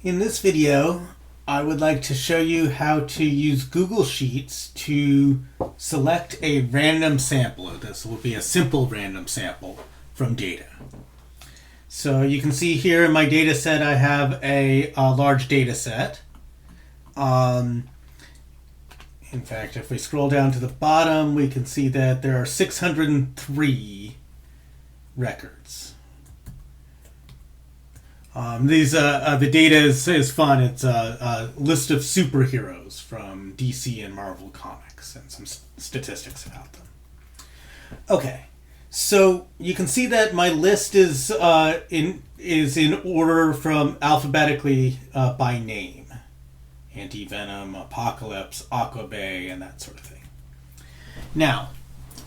In this video, I would like to show you how to use Google Sheets to select a random sample. This will be a simple random sample from data. So you can see here in my data set, I have a large data set. In fact, if we scroll down to the bottom, we can see that there are 603 records. The data is fun. It's a list of superheroes from DC and Marvel Comics and some statistics about them. Okay, so you can see that my list is in order from alphabetically by name. Anti-Venom, Apocalypse, Aquabay, and that sort of thing. Now,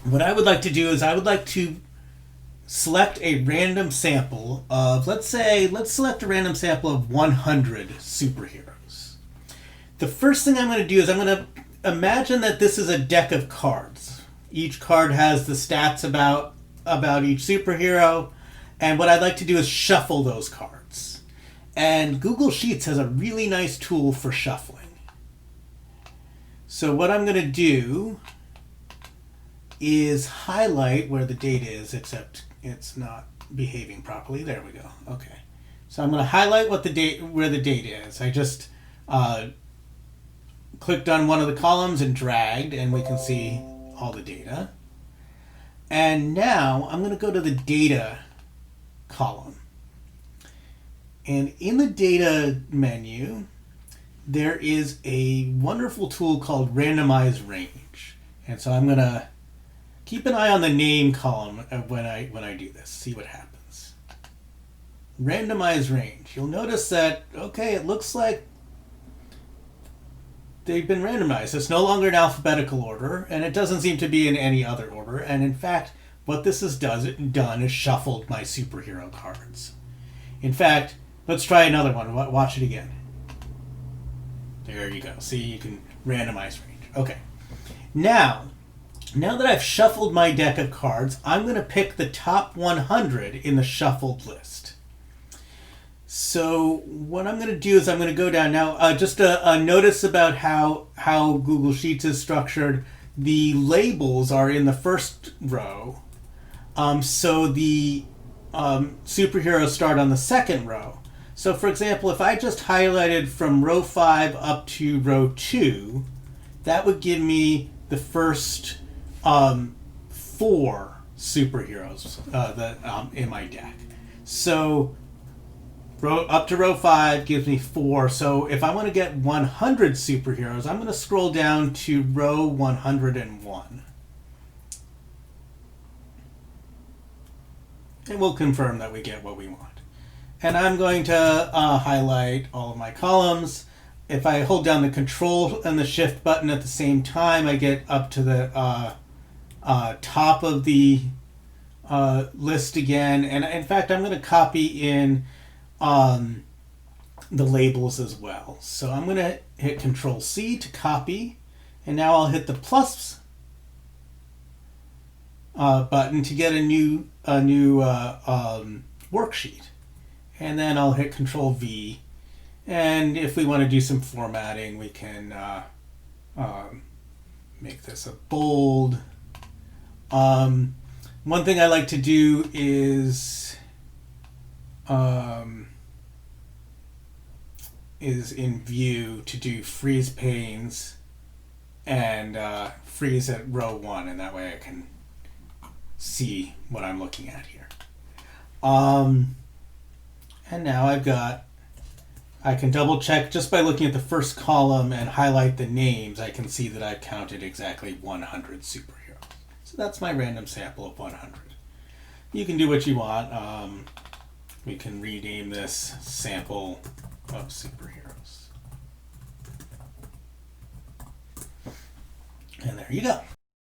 what I would like to do is I would like to select a random sample of, let's select a random sample of 100 superheroes. The first thing I'm going to do is I'm going to imagine that this is a deck of cards. Each card has the stats about each superhero, and what I'd like to do is shuffle those cards. And Google Sheets has a really nice tool for shuffling. So what I'm going to do is highlight where the data is, except it's not behaving properly. There we go. Okay. So I'm going to highlight where the data is. I just clicked on one of the columns and dragged, and we can see all the data. And now I'm going to go to the data column. And in the data menu, there is a wonderful tool called Randomize Range. And so I'm going to keep an eye on the name column when I do this, see what happens. Randomize Range. You'll notice that, okay, it looks like they've been randomized. It's no longer in alphabetical order, and it doesn't seem to be in any other order. And in fact, what this has done is shuffled my superhero cards. In fact, let's try another one. Watch it again. There you go. See, you can randomize range. Okay. Now that I've shuffled my deck of cards, I'm going to pick the top 100 in the shuffled list. So what I'm going to do is I'm going to go down now. Just a notice about how Google Sheets is structured. The labels are in the first row. So the superheroes start on the second row. So for example, if I just highlighted from row 5 up to row 2, that would give me the first 4 superheroes that in my deck. So up to row 5 gives me 4. So if I want to get 100 superheroes, I'm going to scroll down to row 101. And we'll confirm that we get what we want. And I'm going to highlight all of my columns. If I hold down the Control and the Shift button at the same time, I get up to the top of the list again. And in fact, I'm going to copy in the labels as well. So I'm going to hit Control C to copy. And now I'll hit the plus button to get a new worksheet. And then I'll hit Control V. And if we want to do some formatting, we can make this a bold. One thing I like to do is in View to do freeze panes and freeze at row 1, and that way I can see what I'm looking at here. And now I can double check just by looking at the first column and highlight the names. I can see that I've counted exactly 100 superheroes. So that's my random sample of 100. You can do what you want. We can rename this sample of superheroes. And there you go.